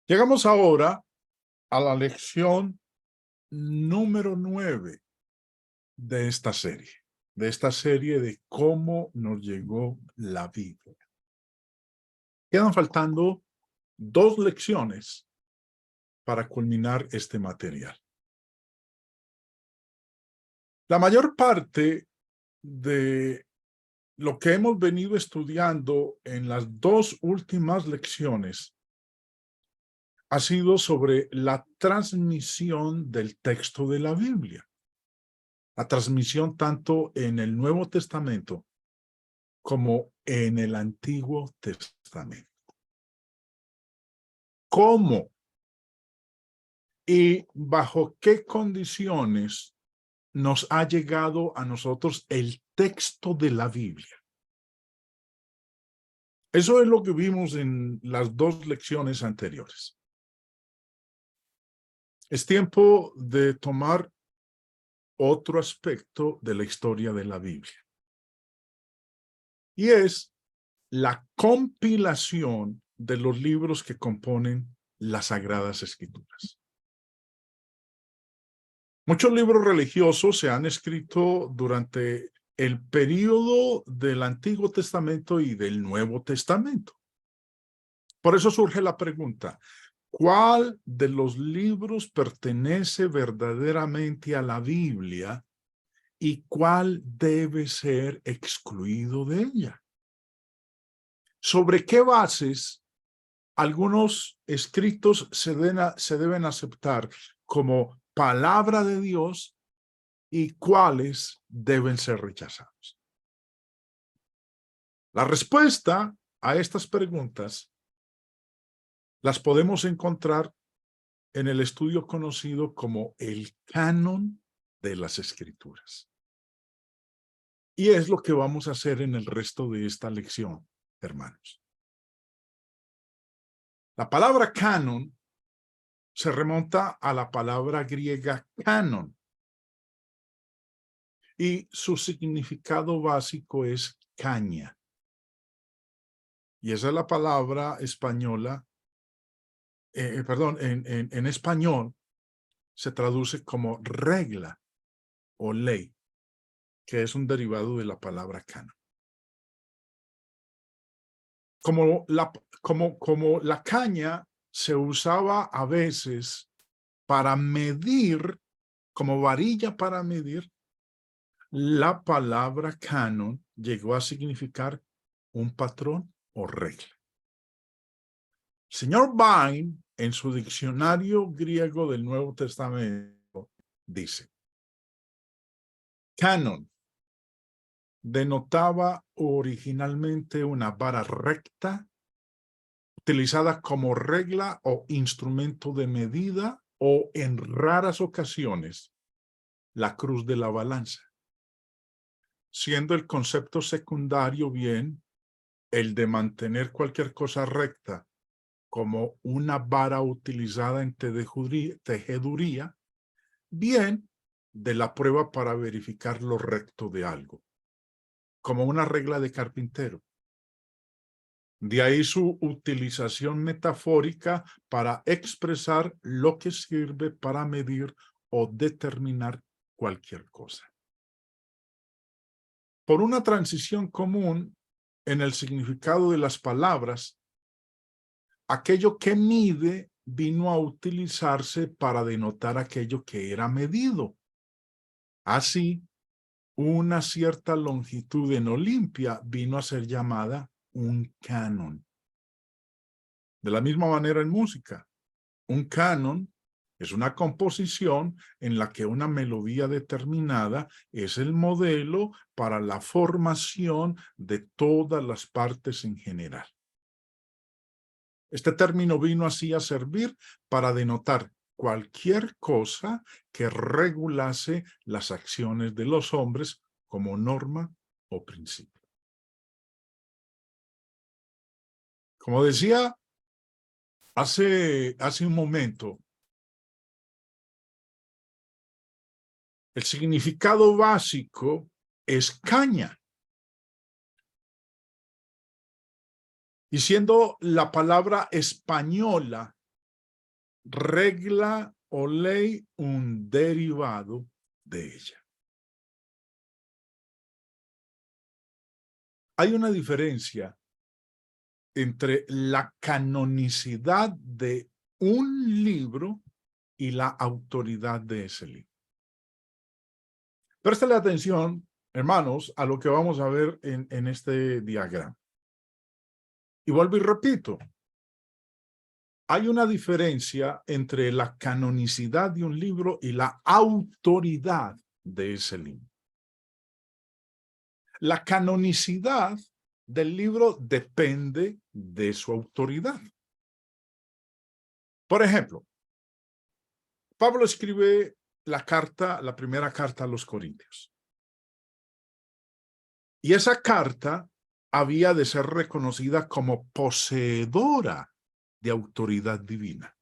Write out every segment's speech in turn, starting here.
Llegamos ahora a la lección número 9 de esta serie de cómo nos llegó la Biblia. Quedan faltando 2 lecciones para culminar este material. La mayor parte de lo que hemos venido estudiando en las 2 últimas lecciones ha sido sobre la transmisión del texto de la Biblia. La transmisión tanto en el Nuevo Testamento como en el Antiguo Testamento. ¿Cómo y bajo qué condiciones nos ha llegado a nosotros el texto de la Biblia? Eso es lo que vimos en las 2 lecciones anteriores. Es tiempo de tomar otro aspecto de la historia de la Biblia. Y es la compilación de los libros que componen las Sagradas Escrituras. Muchos libros religiosos se han escrito durante el período del Antiguo Testamento y del Nuevo Testamento. Por eso surge la pregunta, ¿cuál de los libros pertenece verdaderamente a la Biblia y cuál debe ser excluido de ella? ¿Sobre qué bases algunos escritos se deben aceptar como palabra de Dios y cuáles deben ser rechazados? La respuesta a estas preguntas las podemos encontrar en el estudio conocido como el canon de las Escrituras. Y es lo que vamos a hacer en el resto de esta lección, hermanos. La palabra canon se remonta a la palabra griega canon, y su significado básico es caña. Y esa es la palabra española, en español se traduce como regla o ley, que es un derivado de la palabra canon. Como la caña se usaba a veces para medir, como varilla para medir, la palabra canon llegó a significar un patrón o regla. Señor Vine, en su diccionario griego del Nuevo Testamento, dice: canon denotaba originalmente una vara recta utilizada como regla o instrumento de medida, o en raras ocasiones la cruz de la balanza, siendo el concepto secundario bien el de mantener cualquier cosa recta, como una vara utilizada en tejeduría, bien de la prueba para verificar lo recto de algo, como una regla de carpintero. De ahí su utilización metafórica para expresar lo que sirve para medir o determinar cualquier cosa. Por una transición común en el significado de las palabras, aquello que mide vino a utilizarse para denotar aquello que era medido. Así, una cierta longitud en Olimpia vino a ser llamada un canon. De la misma manera en música, un canon es una composición en la que una melodía determinada es el modelo para la formación de todas las partes en general. Este término vino así a servir para denotar cualquier cosa que regulase las acciones de los hombres como norma o principio. Como decía hace un momento, el significado básico es caña. Y siendo la palabra española regla o ley un derivado de ella. Hay una diferencia entre la canonicidad de un libro y la autoridad de ese libro. Préstale atención, hermanos, a lo que vamos a ver en este diagrama. Y vuelvo y repito, hay una diferencia entre la canonicidad de un libro y la autoridad de ese libro. La canonicidad del libro depende de su autoridad. Por ejemplo, Pablo escribe la primera carta a los Corintios. Y esa carta había de ser reconocida como poseedora de autoridad divina.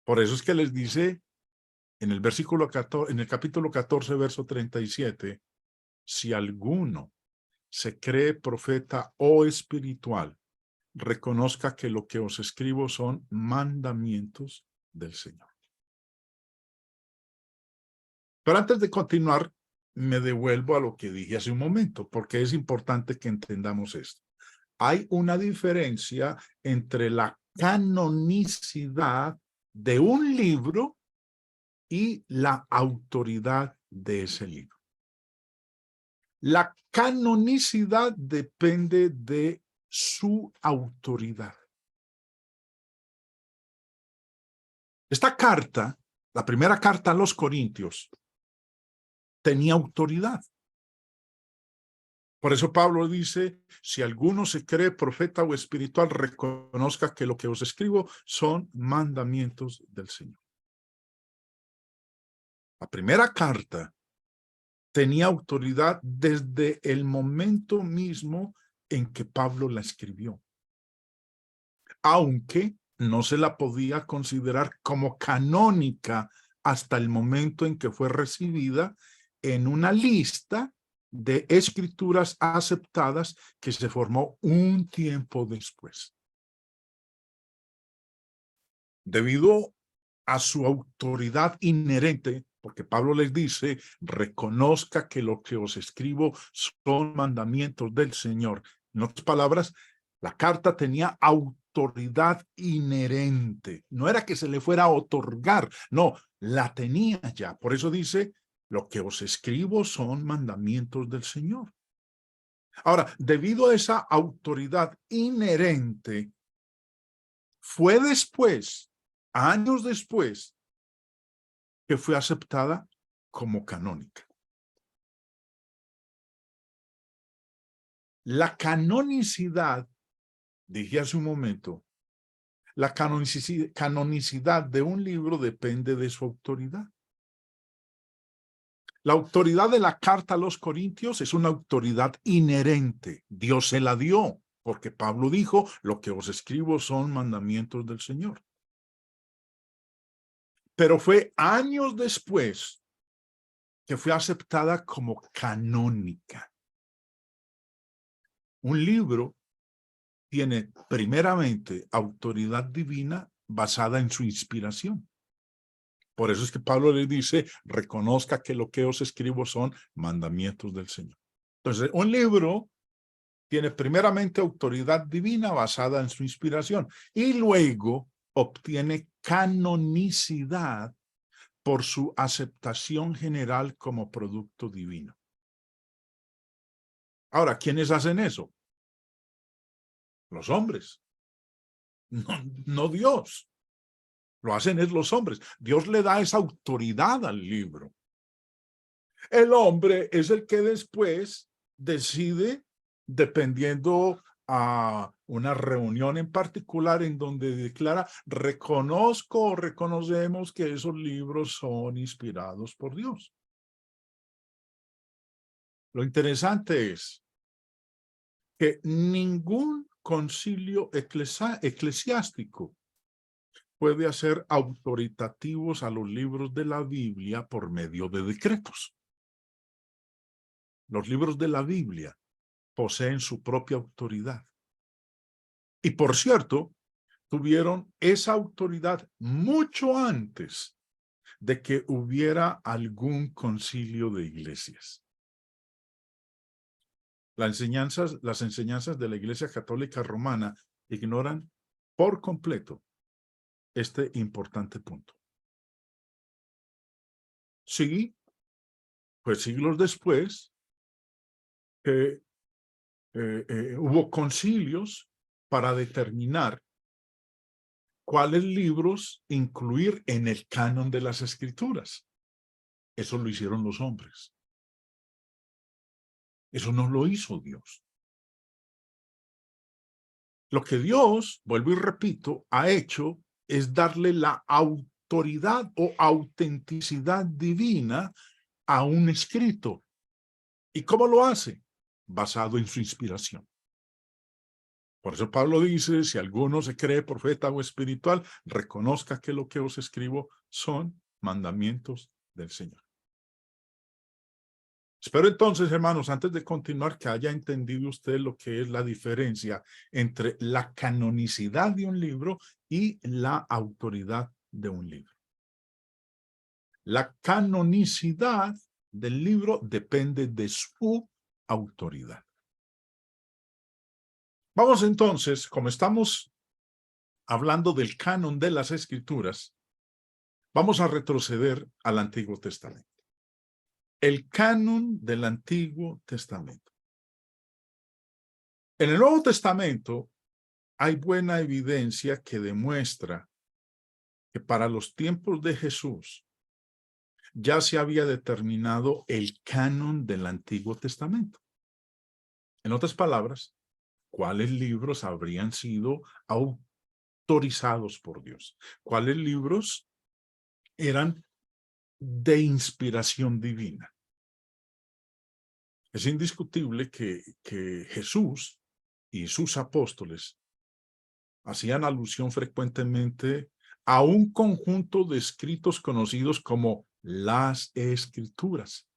Por eso es que les dice en el versículo 14, en el capítulo 14, verso 37, si alguno se cree profeta o espiritual, reconozca que lo que os escribo son mandamientos del Señor. Pero antes de continuar, me devuelvo a lo que dije hace un momento, porque es importante que entendamos esto. Hay una diferencia entre la canonicidad de un libro y la autoridad de ese libro. La canonicidad depende de su autoridad. Esta carta, la primera carta a los Corintios, tenía autoridad. Por eso Pablo dice, si alguno se cree profeta o espiritual, reconozca que lo que os escribo son mandamientos del Señor. La primera carta tenía autoridad desde el momento mismo en que Pablo la escribió, aunque no se la podía considerar como canónica hasta el momento en que fue recibida en una lista de escrituras aceptadas que se formó un tiempo después. Debido a su autoridad inherente, porque Pablo les dice, reconozca que lo que os escribo son mandamientos del Señor. En otras palabras, la carta tenía autoridad inherente. No era que se le fuera a otorgar, no, la tenía ya. Por eso dice, lo que os escribo son mandamientos del Señor. Ahora, debido a esa autoridad inherente, fue después, años después, que fue aceptada como canónica. La canonicidad, dije hace un momento, la canonicidad de un libro depende de su autoridad. La autoridad de la carta a los Corintios es una autoridad inherente. Dios se la dio, porque Pablo dijo, lo que os escribo son mandamientos del Señor. Pero fue años después que fue aceptada como canónica. Un libro tiene primeramente autoridad divina basada en su inspiración. Por eso es que Pablo le dice, reconozca que lo que os escribo son mandamientos del Señor. Entonces, un libro tiene primeramente autoridad divina basada en su inspiración y luego obtiene canonicidad por su aceptación general como producto divino. Ahora, ¿quiénes hacen eso? Los hombres, no Dios. Lo hacen es los hombres. Dios le da esa autoridad al libro. El hombre es el que después decide, dependiendo a una reunión en particular en donde declara, reconozco o reconocemos que esos libros son inspirados por Dios. Lo interesante es que ningún concilio eclesiástico puede hacer autoritativos a los libros de la Biblia por medio de decretos. Los libros de la Biblia poseen su propia autoridad. Y por cierto, tuvieron esa autoridad mucho antes de que hubiera algún concilio de iglesias. Las enseñanzas de la Iglesia Católica Romana ignoran por completo este importante punto. Sí, pues siglos después, hubo concilios para determinar cuáles libros incluir en el canon de las Escrituras. Eso lo hicieron los hombres. Eso no lo hizo Dios. Lo que Dios, vuelvo y repito, ha hecho es darle la autoridad o autenticidad divina a un escrito. ¿Y cómo lo hace? Basado en su inspiración. Por eso Pablo dice, si alguno se cree profeta o espiritual, reconozca que lo que os escribo son mandamientos del Señor. Espero entonces, hermanos, antes de continuar, que haya entendido usted lo que es la diferencia entre la canonicidad de un libro y la autoridad de un libro. La canonicidad del libro depende de su autoridad. Vamos entonces, como estamos hablando del canon de las Escrituras, vamos a retroceder al Antiguo Testamento. El canon del Antiguo Testamento. En el Nuevo Testamento hay buena evidencia que demuestra que para los tiempos de Jesús ya se había determinado el canon del Antiguo Testamento. En otras palabras, ¿cuáles libros habrían sido autorizados por Dios? ¿Cuáles libros eran de inspiración divina? Es indiscutible que Jesús y sus apóstoles hacían alusión frecuentemente a un conjunto de escritos conocidos como las Escrituras.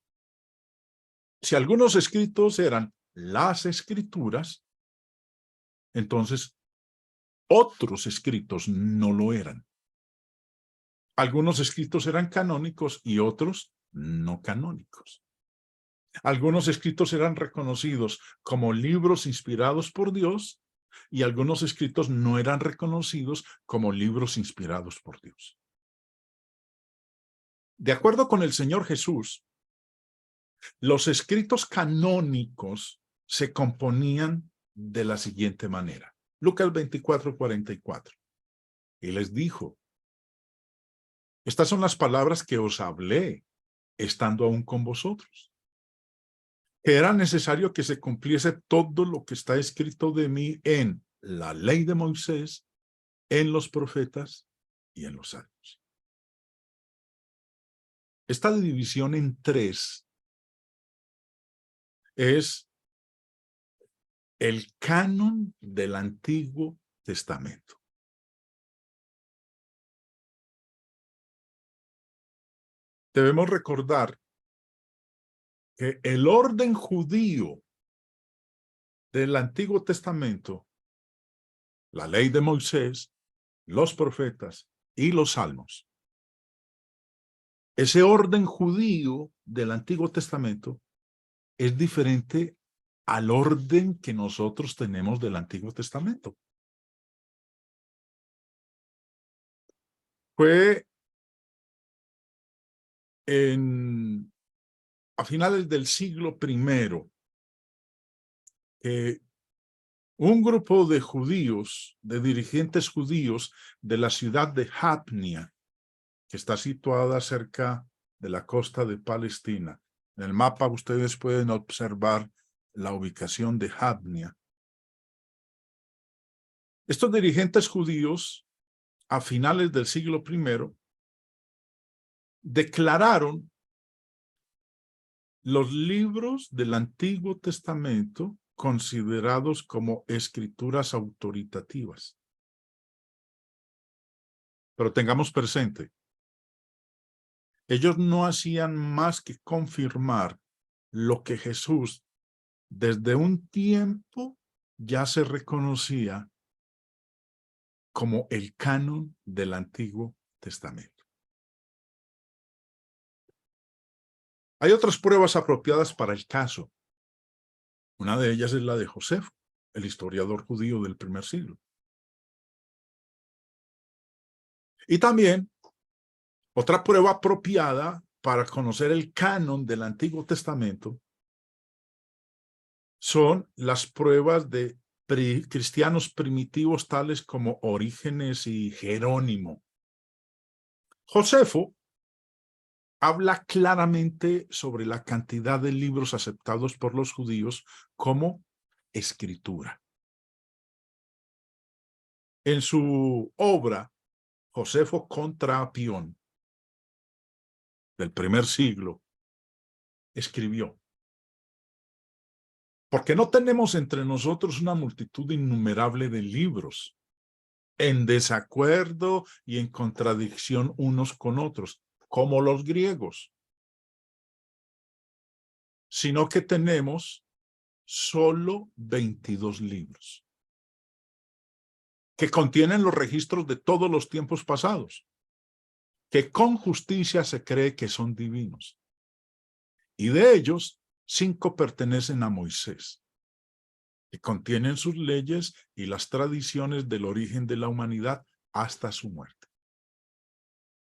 Si algunos escritos eran las Escrituras, entonces otros escritos no lo eran. Algunos escritos eran canónicos y otros no canónicos. Algunos escritos eran reconocidos como libros inspirados por Dios y algunos escritos no eran reconocidos como libros inspirados por Dios. De acuerdo con el Señor Jesús, los escritos canónicos se componían de la siguiente manera. Lucas 24:44. Y les dijo, estas son las palabras que os hablé estando aún con vosotros. Que era necesario que se cumpliese todo lo que está escrito de mí en la ley de Moisés, en los profetas y en los salmos. Esta división en tres es el canon del Antiguo Testamento. Debemos recordar que el orden judío del Antiguo Testamento, la ley de Moisés, los profetas y los salmos, ese orden judío del Antiguo Testamento es diferente al orden que nosotros tenemos del Antiguo Testamento. Fue a finales del siglo I que un grupo de judíos, de dirigentes judíos de la ciudad de Jabnia, que está situada cerca de la costa de Palestina. En el mapa ustedes pueden observar la ubicación de Jabnia. Estos dirigentes judíos, a finales del siglo I, declararon los libros del Antiguo Testamento considerados como escrituras autoritativas. Pero tengamos presente, ellos no hacían más que confirmar lo que Jesús desde un tiempo ya se reconocía como el canon del Antiguo Testamento. Hay otras pruebas apropiadas para el caso. Una de ellas es la de Josefo, el historiador judío del primer siglo. Y también otra prueba apropiada para conocer el canon del Antiguo Testamento son las pruebas de cristianos primitivos tales como Orígenes y Jerónimo. Josefo habla claramente sobre la cantidad de libros aceptados por los judíos como escritura. En su obra, Josefo contra Apión, del primer siglo, escribió: porque no tenemos entre nosotros una multitud innumerable de libros, en desacuerdo y en contradicción unos con otros, como los griegos, sino que tenemos solo 22 libros, que contienen los registros de todos los tiempos pasados, que con justicia se cree que son divinos. Y de ellos, 5 pertenecen a Moisés, que contienen sus leyes y las tradiciones del origen de la humanidad hasta su muerte.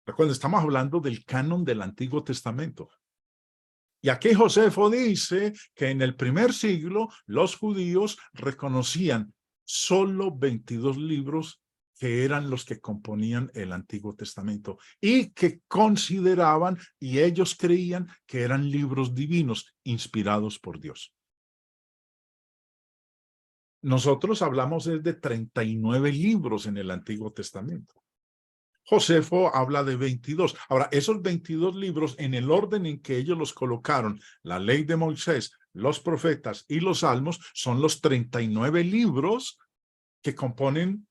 Recuerden, estamos hablando del canon del Antiguo Testamento. Y aquí Josefo dice que en el primer siglo los judíos reconocían solo 22 libros que eran los que componían el Antiguo Testamento y que consideraban y ellos creían que eran libros divinos inspirados por Dios. Nosotros hablamos de 39 libros en el Antiguo Testamento. Josefo habla de 22. Ahora, esos 22 libros, en el orden en que ellos los colocaron, la ley de Moisés, los profetas y los salmos, son los 39 libros que componen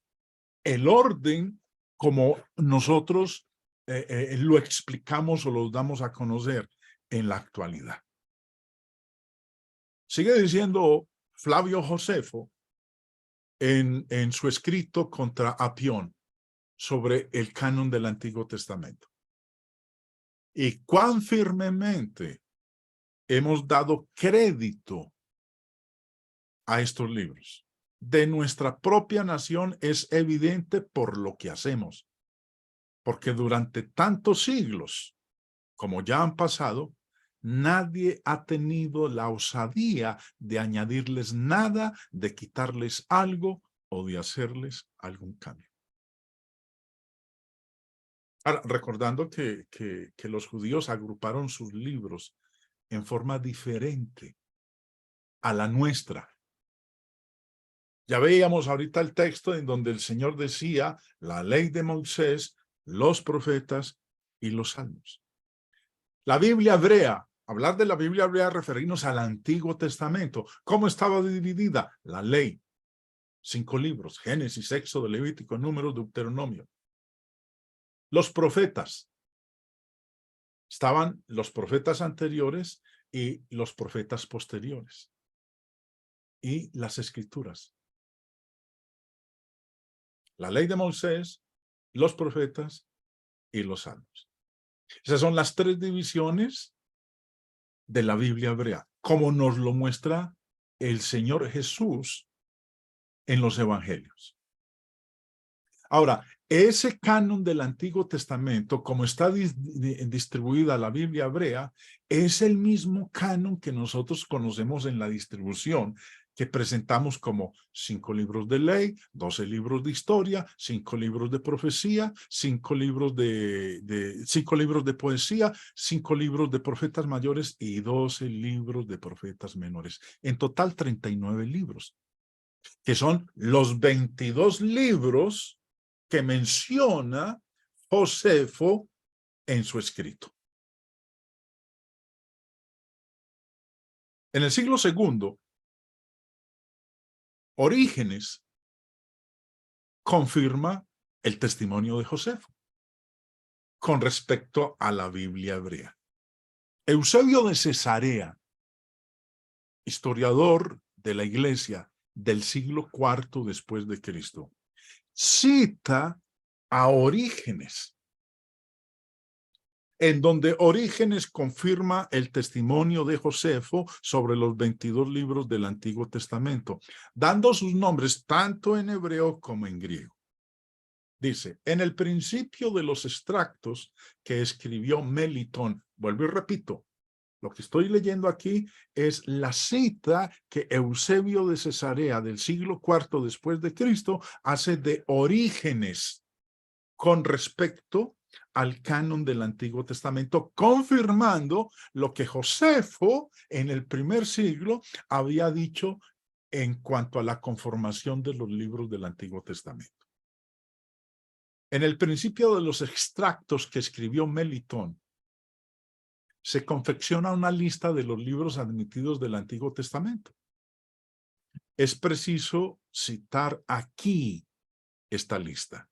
el orden como nosotros lo explicamos o lo damos a conocer en la actualidad. Sigue diciendo Flavio Josefo en su escrito contra Apión sobre el canon del Antiguo Testamento. Y cuán firmemente hemos dado crédito a estos libros. De nuestra propia nación es evidente por lo que hacemos, porque durante tantos siglos, como ya han pasado, nadie ha tenido la osadía de añadirles nada, de quitarles algo o de hacerles algún cambio. Ahora, recordando que los judíos agruparon sus libros en forma diferente a la nuestra. Ya veíamos ahorita el texto en donde el Señor decía la ley de Moisés, los profetas y los salmos. La Biblia hebrea, hablar de la Biblia hebrea, referirnos al Antiguo Testamento. ¿Cómo estaba dividida? La ley, 5 libros, Génesis, Éxodo, Levítico, Números, Deuteronomio. Los profetas, estaban los profetas anteriores y los profetas posteriores. Y las escrituras. La ley de Moisés, los profetas y los salmos. Esas son las 3 divisiones de la Biblia hebrea, como nos lo muestra el Señor Jesús en los evangelios. Ahora, ese canon del Antiguo Testamento, como está distribuida la Biblia hebrea, es el mismo canon que nosotros conocemos en la distribución, que presentamos como 5 libros de ley, 12 libros de historia, 5 libros de profecía, 5 libros de poesía, 5 libros de profetas mayores y 12 libros de profetas menores. En total, 39 libros, que son los 22 libros que menciona Josefo en su escrito. En el siglo II, Orígenes confirma el testimonio de Josefo con respecto a la Biblia hebrea. Eusebio de Cesarea, historiador de la Iglesia del siglo IV después de Cristo, cita a Orígenes, en donde Orígenes confirma el testimonio de Josefo sobre los 22 libros del Antiguo Testamento, dando sus nombres tanto en hebreo como en griego. Dice, en el principio de los extractos que escribió Melitón, vuelvo y repito, lo que estoy leyendo aquí es la cita que Eusebio de Cesarea del siglo IV después de Cristo hace de Orígenes con respecto al canon del Antiguo Testamento, confirmando lo que Josefo en el primer siglo había dicho en cuanto a la conformación de los libros del Antiguo Testamento. En el principio de los extractos que escribió Melitón, se confecciona una lista de los libros admitidos del Antiguo Testamento. Es preciso citar aquí esta lista.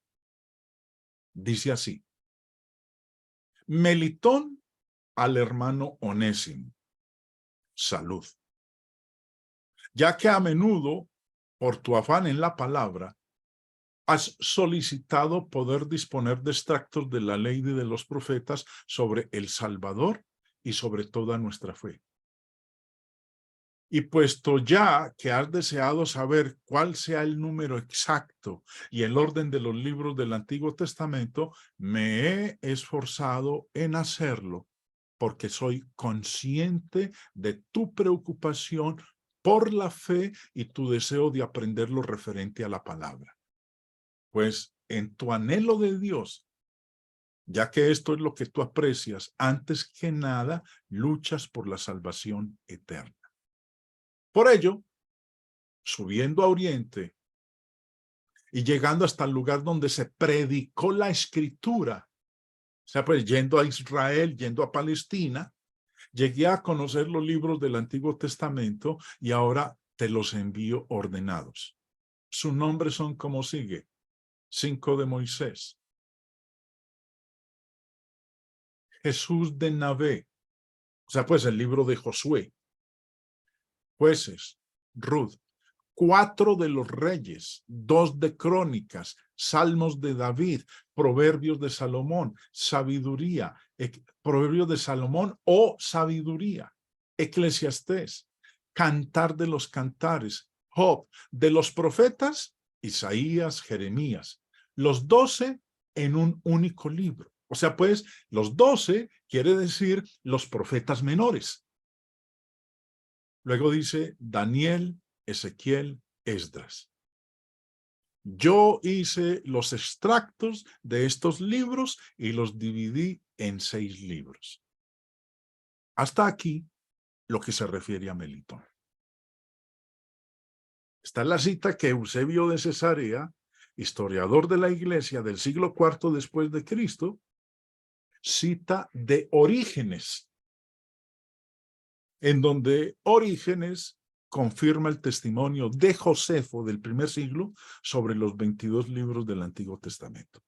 Dice así: Melitón al hermano Onésimo, salud. Ya que a menudo, por tu afán en la palabra, has solicitado poder disponer de extractos de la ley de los profetas sobre el Salvador y sobre toda nuestra fe. Y puesto ya que has deseado saber cuál sea el número exacto y el orden de los libros del Antiguo Testamento, me he esforzado en hacerlo, porque soy consciente de tu preocupación por la fe y tu deseo de aprender lo referente a la palabra. Pues en tu anhelo de Dios, ya que esto es lo que tú aprecias, antes que nada, luchas por la salvación eterna. Por ello, subiendo a Oriente y llegando hasta el lugar donde se predicó la Escritura, o sea, pues yendo a Israel, yendo a Palestina, llegué a conocer los libros del Antiguo Testamento y ahora te los envío ordenados. Sus nombres son como sigue: 5 de Moisés, Jesús de Navé, o sea, pues el libro de Josué, Jueces, Ruth, 4 de los Reyes, 2 de Crónicas, Salmos de David, Proverbios de Salomón, Sabiduría, Proverbios de Salomón o Sabiduría, Eclesiastés, Cantar de los Cantares, Job, de los profetas, Isaías, Jeremías, los 12 en un único libro. O sea, pues, los 12 quiere decir los profetas menores. Luego dice Daniel, Ezequiel, Esdras. Yo hice los extractos de estos libros y los dividí en 6 libros. Hasta aquí lo que se refiere a Melitón. Esta es la cita que Eusebio de Cesarea, historiador de la Iglesia del siglo IV después de Cristo, cita de Orígenes, en donde Orígenes confirma el testimonio de Josefo del primer siglo sobre los 22 libros del Antiguo Testamento.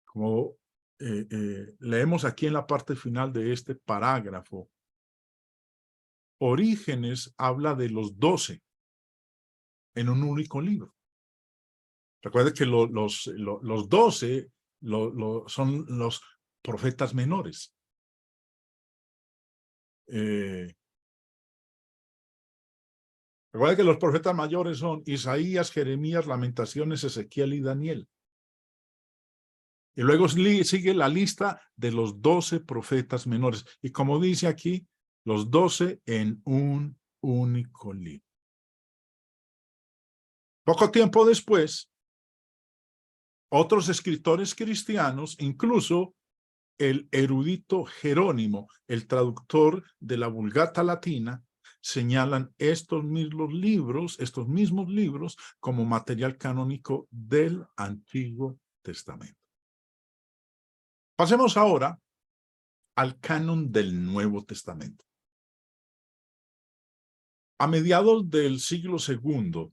Como leemos aquí en la parte final de este parágrafo, Orígenes habla de los 12 en un único libro. Recuerde que los 12 son los profetas menores. Recuerda que los profetas mayores son Isaías, Jeremías, Lamentaciones, Ezequiel y Daniel. Y luego sigue la lista de los 12 profetas menores. Y como dice aquí, los 12 en un único libro. Poco tiempo después, otros escritores cristianos, incluso el erudito Jerónimo, el traductor de la Vulgata Latina, señalan estos mismos libros como material canónico del Antiguo Testamento. Pasemos ahora al canon del Nuevo Testamento. A mediados del siglo II,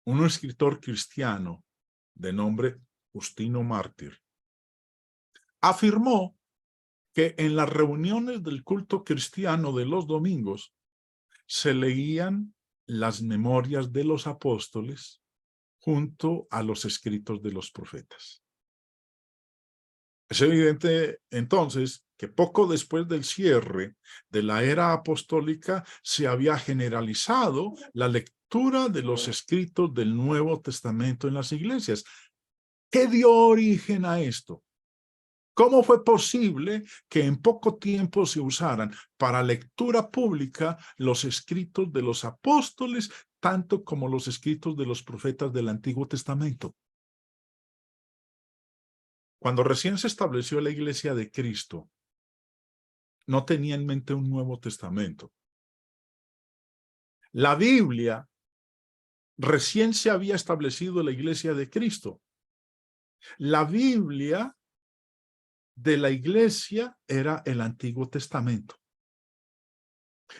un escritor cristiano de nombre Justino Mártir afirmó que en las reuniones del culto cristiano de los domingos se leían las memorias de los apóstoles junto a los escritos de los profetas. Es evidente, entonces, que poco después del cierre de la era apostólica se había generalizado la lectura de los escritos del Nuevo Testamento en las iglesias. ¿Qué dio origen a esto? ¿Cómo fue posible que en poco tiempo se usaran para lectura pública los escritos de los apóstoles, tanto como los escritos de los profetas del Antiguo Testamento? Cuando recién se estableció la Iglesia de Cristo, no tenía en mente un Nuevo Testamento. La Biblia recién se había establecido la Iglesia de Cristo. La Biblia de la Iglesia era el Antiguo Testamento.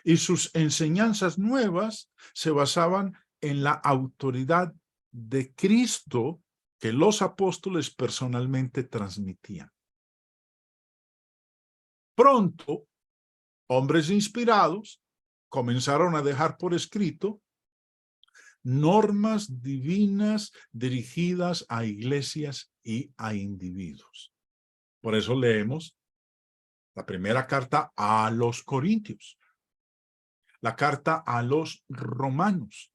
Y sus enseñanzas nuevas se basaban en la autoridad de Cristo que los apóstoles personalmente transmitían. Pronto, hombres inspirados comenzaron a dejar por escrito normas divinas dirigidas a iglesias y a individuos. Por eso leemos la primera carta a los Corintios, la carta a los romanos,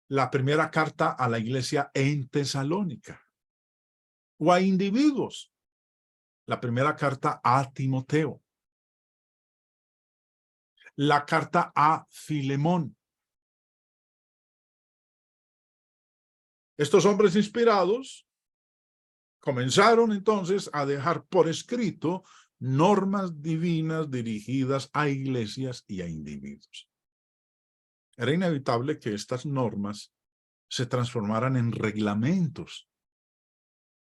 la primera carta a la iglesia en Tesalónica, o a individuos, la primera carta a Timoteo, la carta a Filemón. Estos hombres inspirados comenzaron entonces a dejar por escrito normas divinas dirigidas a iglesias y a individuos. Era inevitable que estas normas se transformaran en reglamentos,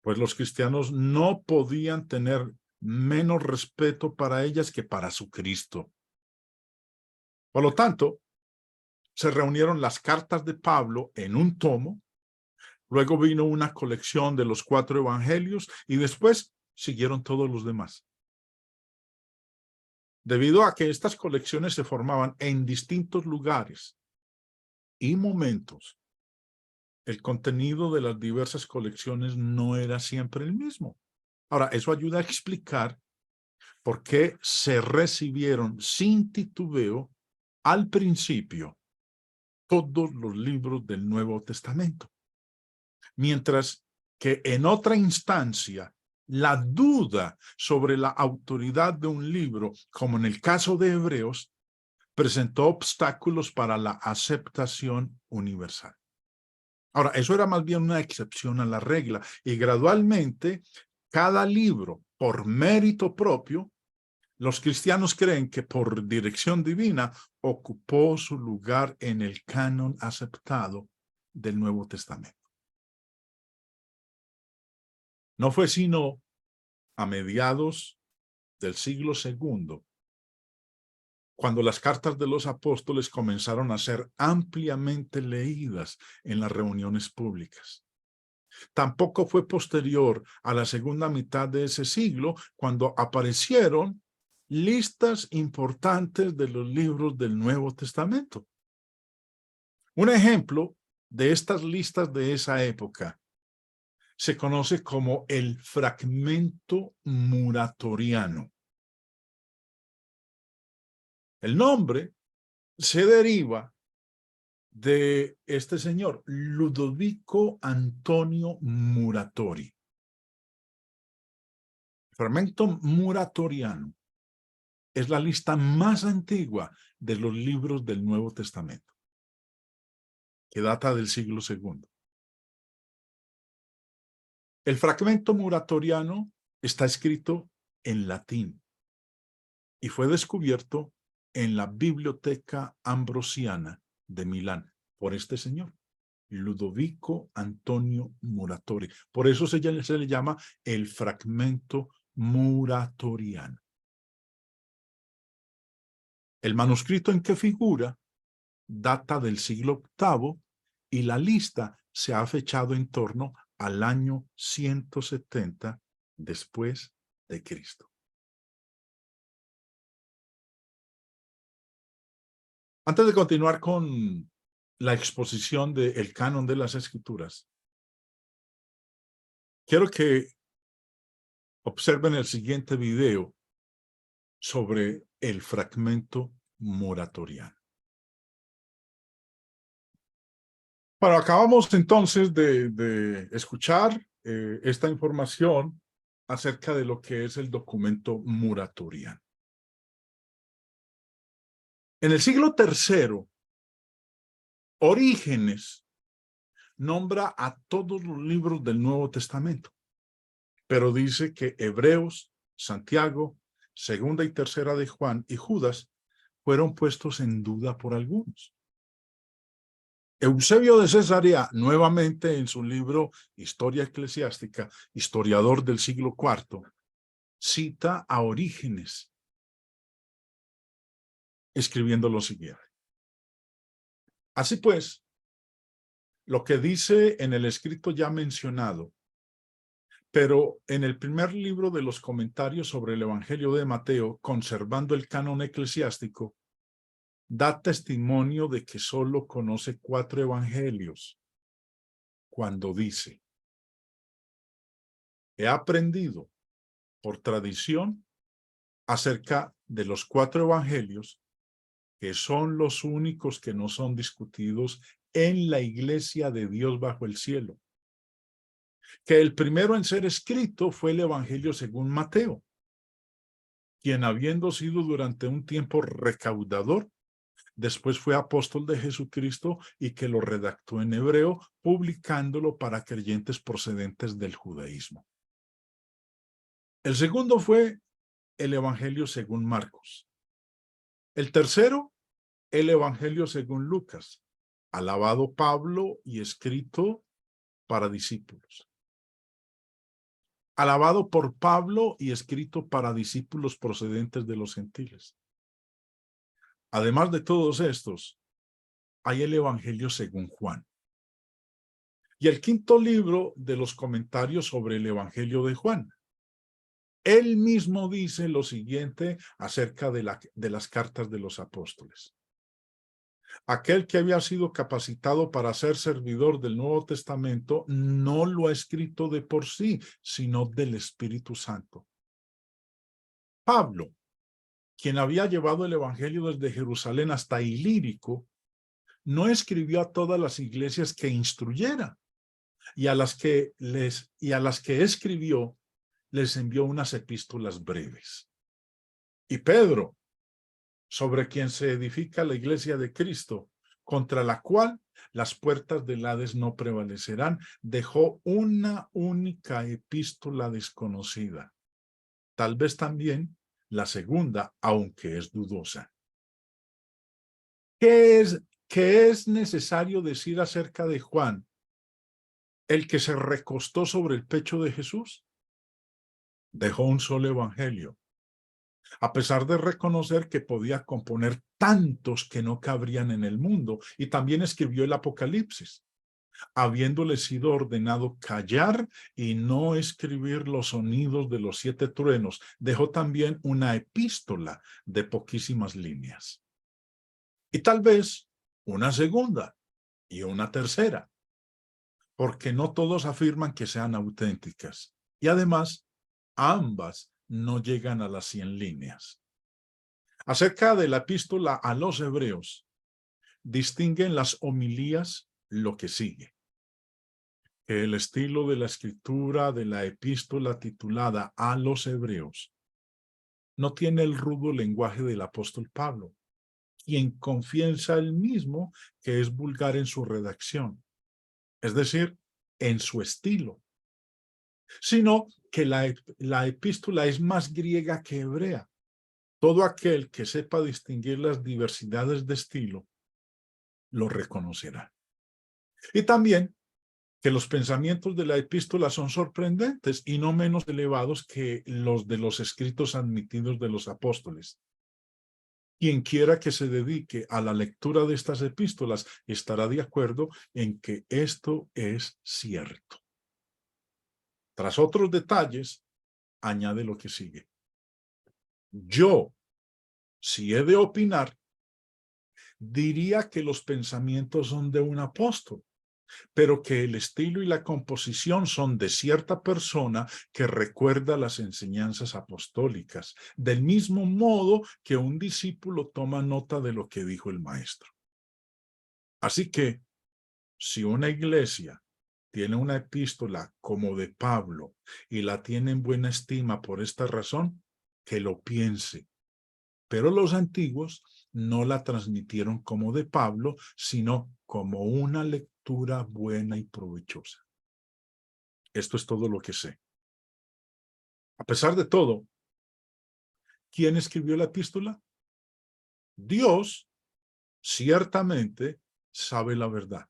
pues los cristianos no podían tener menos respeto para ellas que para su Cristo. Por lo tanto, se reunieron las cartas de Pablo en un tomo, luego vino una colección de los 4 evangelios y después siguieron todos los demás. Debido a que estas colecciones se formaban en distintos lugares y momentos, el contenido de las diversas colecciones no era siempre el mismo. Ahora, eso ayuda a explicar por qué se recibieron sin titubeo al principio todos los libros del Nuevo Testamento, mientras que en otra instancia la duda sobre la autoridad de un libro, como en el caso de Hebreos, presentó obstáculos para la aceptación universal. Ahora, eso era más bien una excepción a la regla, y gradualmente cada libro, por mérito propio, los cristianos creen que por dirección divina ocupó su lugar en el canon aceptado del Nuevo Testamento. No fue sino a mediados del siglo II cuando las cartas de los apóstoles comenzaron a ser ampliamente leídas en las reuniones públicas. Tampoco fue posterior a la segunda mitad de ese siglo cuando aparecieron listas importantes de los libros del Nuevo Testamento. Un ejemplo de estas listas de esa época se conoce como el fragmento muratoriano. El nombre se deriva de este señor, Ludovico Antonio Muratori. El fragmento muratoriano es la lista más antigua de los libros del Nuevo Testamento, que data del siglo II. El fragmento muratoriano está escrito en latín y fue descubierto en la Biblioteca Ambrosiana de Milán por este señor, Ludovico Antonio Muratori. Por eso se le llama el fragmento muratoriano. El manuscrito en que figura data del siglo VIII y la lista se ha fechado en torno al año 170 después de Cristo. Antes de continuar con la exposición del canon de las Escrituras, quiero que observen el siguiente video sobre el fragmento moratoriano. Bueno, acabamos entonces de escuchar esta información acerca de lo que es el documento moratoriano. En el siglo III, Orígenes nombra a todos los libros del Nuevo Testamento, pero dice que Hebreos, Santiago, Segunda y Tercera de Juan y Judas fueron puestos en duda por algunos. Eusebio de Cesarea, nuevamente en su libro Historia Eclesiástica, historiador del siglo IV, cita a Orígenes, escribiendo lo siguiente. Así pues, lo que dice en el escrito ya mencionado, pero en el primer libro de los comentarios sobre el Evangelio de Mateo, conservando el canon eclesiástico, da testimonio de que solo conoce 4 evangelios, cuando dice: he aprendido por tradición acerca de los 4 evangelios, que son los únicos que no son discutidos en la iglesia de Dios bajo el cielo. Que el primero en ser escrito fue el Evangelio según Mateo, quien habiendo sido durante un tiempo recaudador, después fue apóstol de Jesucristo y que lo redactó en hebreo, publicándolo para creyentes procedentes del judaísmo. El segundo fue el Evangelio según Marcos. El tercero, el Evangelio según Lucas, alabado Pablo y escrito para discípulos. Alabado por Pablo y escrito para discípulos procedentes de los gentiles. Además de todos estos, hay el Evangelio según Juan. Y el quinto libro de los comentarios sobre el Evangelio de Juan. Él mismo dice lo siguiente acerca de las cartas de los apóstoles. Aquel que había sido capacitado para ser servidor del Nuevo Testamento no lo ha escrito de por sí, sino del Espíritu Santo. Pablo, quien había llevado el Evangelio desde Jerusalén hasta Ilírico, no escribió a todas las iglesias que instruyera, y a las que escribió les envió unas epístolas breves. Y Pedro, sobre quien se edifica la iglesia de Cristo, contra la cual las puertas del Hades no prevalecerán, dejó una única epístola desconocida. Tal vez también la segunda, aunque es dudosa. ¿Qué es necesario decir acerca de Juan, el que se recostó sobre el pecho de Jesús? Dejó un solo evangelio, a pesar de reconocer que podía componer tantos que no cabrían en el mundo, y también escribió el Apocalipsis, habiéndole sido ordenado callar y no escribir los sonidos de los 7 truenos. Dejó también una epístola de poquísimas líneas. Y tal vez una segunda y una tercera, porque no todos afirman que sean auténticas. Y además, ambas no llegan a las 100 líneas. Acerca de la epístola a los hebreos, distinguen las homilías lo que sigue. El estilo de la escritura de la epístola titulada a los hebreos no tiene el rudo lenguaje del apóstol Pablo, quien confiesa él mismo que es vulgar en su redacción, es decir, en su estilo, sino que la epístola es más griega que hebrea. Todo aquel que sepa distinguir las diversidades de estilo lo reconocerá. Y también que los pensamientos de la epístola son sorprendentes y no menos elevados que los de los escritos admitidos de los apóstoles. Quien quiera que se dedique a la lectura de estas epístolas estará de acuerdo en que esto es cierto. Tras otros detalles, añade lo que sigue. Yo, si he de opinar, diría que los pensamientos son de un apóstol, pero que el estilo y la composición son de cierta persona que recuerda las enseñanzas apostólicas, del mismo modo que un discípulo toma nota de lo que dijo el maestro. Así que, si una iglesia tiene una epístola como de Pablo y la tiene en buena estima por esta razón, que lo piense. Pero los antiguos no la transmitieron como de Pablo, sino como una lectura buena y provechosa. Esto es todo lo que sé. A pesar de todo, ¿quién escribió la epístola? Dios ciertamente sabe la verdad.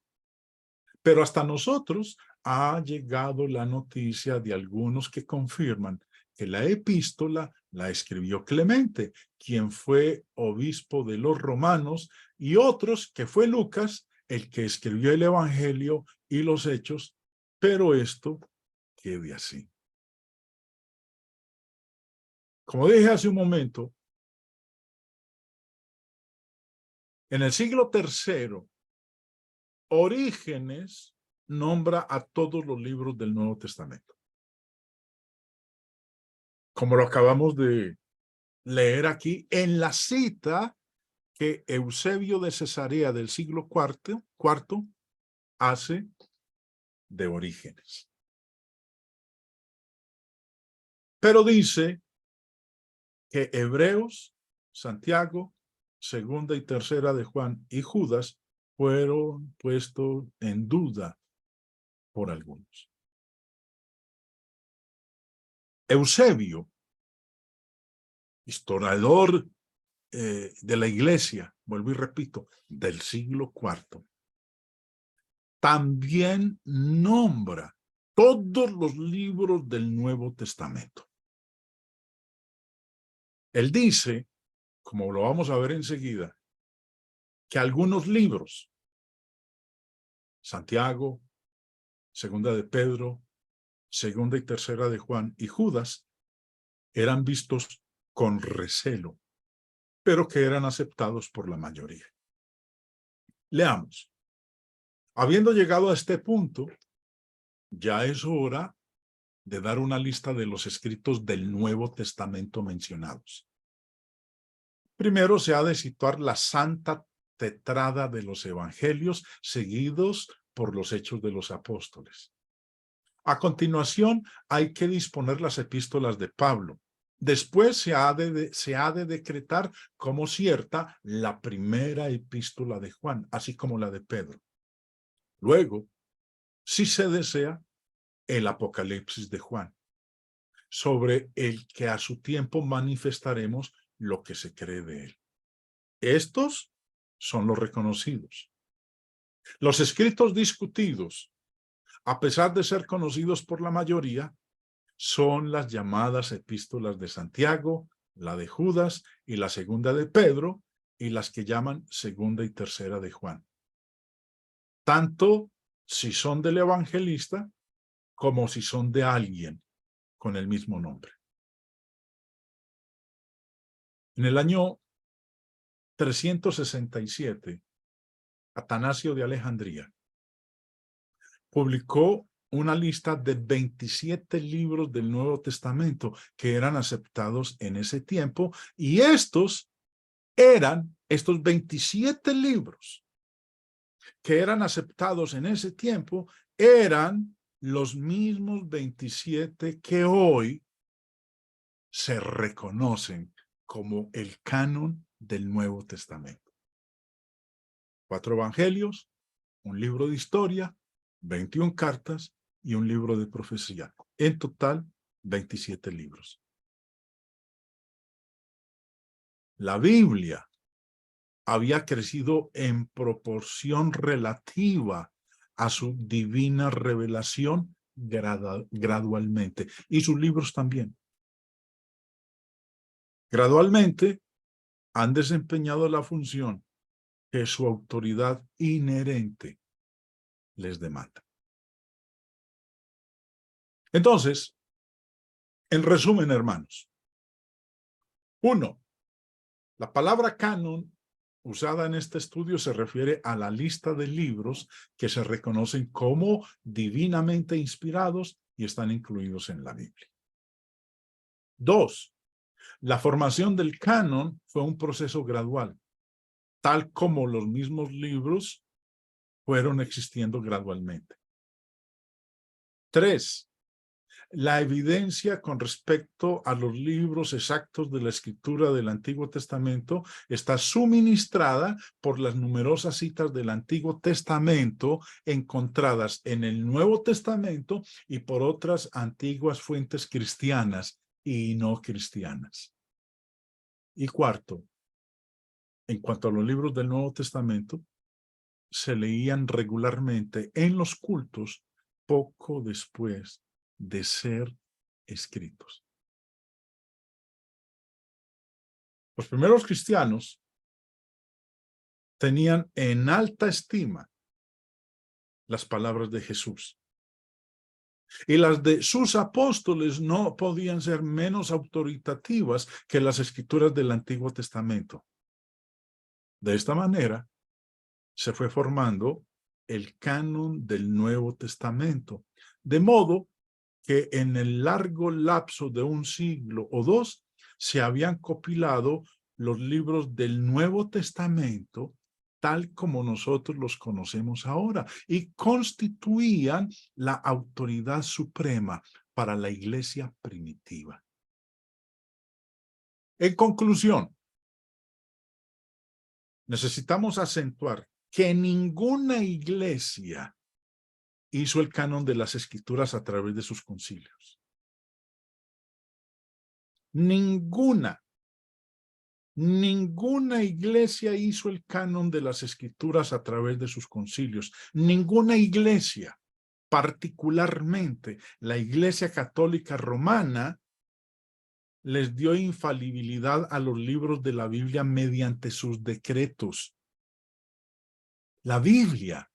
Pero hasta nosotros ha llegado la noticia de algunos que confirman que la epístola la escribió Clemente, quien fue obispo de los romanos, y otros que fue Lucas, el que escribió el Evangelio y los Hechos, pero esto quede así. Como dije hace un momento, en el siglo III, Orígenes nombra a todos los libros del Nuevo Testamento. Como lo acabamos de leer aquí en la cita que Eusebio de Cesarea del siglo IV hace de Orígenes. Pero dice que Hebreos, Santiago, segunda y tercera de Juan y Judas fueron puestos en duda por algunos. Eusebio, historiador de la iglesia, vuelvo y repito, del siglo IV, también nombra todos los libros del Nuevo Testamento. Él dice, como lo vamos a ver enseguida, que algunos libros, Santiago, segunda de Pedro, segunda y tercera de Juan y Judas, eran vistos con recelo, pero que eran aceptados por la mayoría. Leamos. Habiendo llegado a este punto, ya es hora de dar una lista de los escritos del Nuevo Testamento mencionados. Primero se ha de situar la Santa Tetrada de los Evangelios, seguidos por los Hechos de los Apóstoles. A continuación, hay que disponer las epístolas de Pablo. Después se ha de decretar como cierta la primera epístola de Juan, así como la de Pedro. Luego, si se desea, el Apocalipsis de Juan, sobre el que a su tiempo manifestaremos lo que se cree de él. Estos son los reconocidos. Los escritos discutidos, a pesar de ser conocidos por la mayoría, son las llamadas epístolas de Santiago, la de Judas y la segunda de Pedro, y las que llaman segunda y tercera de Juan. Tanto si son del evangelista como si son de alguien con el mismo nombre. En el año 367, Atanasio de Alejandría publicó una lista de 27 libros del Nuevo Testamento que eran aceptados en ese tiempo, y estos 27 libros que eran aceptados en ese tiempo, eran los mismos 27 que hoy se reconocen como el canon del Nuevo Testamento. 4 evangelios, un libro de historia, 21 cartas y un libro de profecía. En total, 27 libros. La Biblia había crecido en proporción relativa a su divina revelación gradualmente, y sus libros también. Gradualmente han desempeñado la función que su autoridad inherente les demanda. Entonces, en resumen, hermanos, 1. La palabra canon usada en este estudio se refiere a la lista de libros que se reconocen como divinamente inspirados y están incluidos en la Biblia. 2. La formación del canon fue un proceso gradual, tal como los mismos libros fueron existiendo gradualmente. 3. La evidencia con respecto a los libros exactos de la escritura del Antiguo Testamento está suministrada por las numerosas citas del Antiguo Testamento encontradas en el Nuevo Testamento y por otras antiguas fuentes cristianas y no cristianas. Y 4, en cuanto a los libros del Nuevo Testamento, se leían regularmente en los cultos poco después de ser escritos. Los primeros cristianos tenían en alta estima las palabras de Jesús. Y las de sus apóstoles no podían ser menos autoritativas que las escrituras del Antiguo Testamento. De esta manera, se fue formando el canon del Nuevo Testamento, de modo que en el largo lapso de un siglo o dos se habían compilado los libros del Nuevo Testamento tal como nosotros los conocemos ahora y constituían la autoridad suprema para la iglesia primitiva. En conclusión, necesitamos acentuar que ninguna iglesia hizo el canon de las escrituras a través de sus concilios. Ninguna iglesia hizo el canon de las escrituras a través de sus concilios. Ninguna iglesia, particularmente la Iglesia Católica Romana, les dio infalibilidad a los libros de la Biblia mediante sus decretos. La Biblia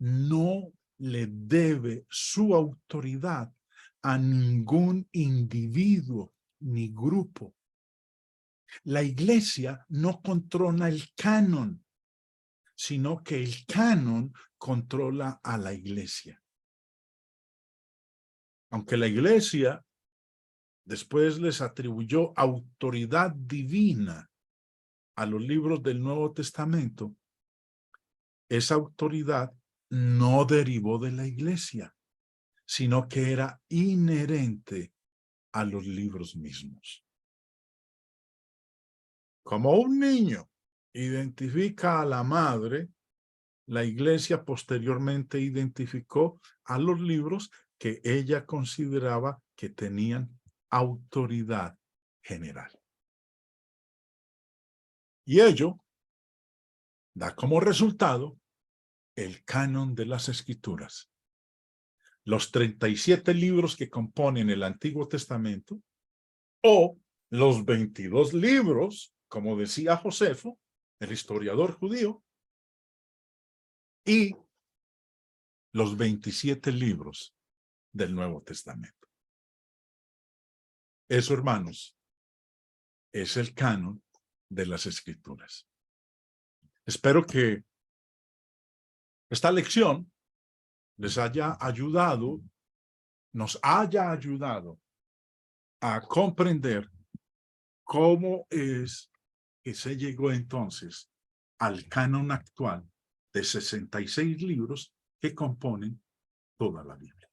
no le debe su autoridad a ningún individuo ni grupo. La iglesia no controla el canon, sino que el canon controla a la iglesia. Aunque la iglesia después les atribuyó autoridad divina a los libros del Nuevo Testamento, esa autoridad no derivó de la iglesia, sino que era inherente a los libros mismos. Como un niño identifica a la madre, la iglesia posteriormente identificó a los libros que ella consideraba que tenían autoridad general. Y ello da como resultado el canon de las Escrituras. Los 37 libros que componen el Antiguo Testamento o los 22 libros, como decía Josefo, el historiador judío, y los 27 libros del Nuevo Testamento. Eso, hermanos, es el canon de las Escrituras. Espero que esta lección les haya ayudado, nos haya ayudado a comprender cómo es que se llegó entonces al canon actual de 66 libros que componen toda la Biblia.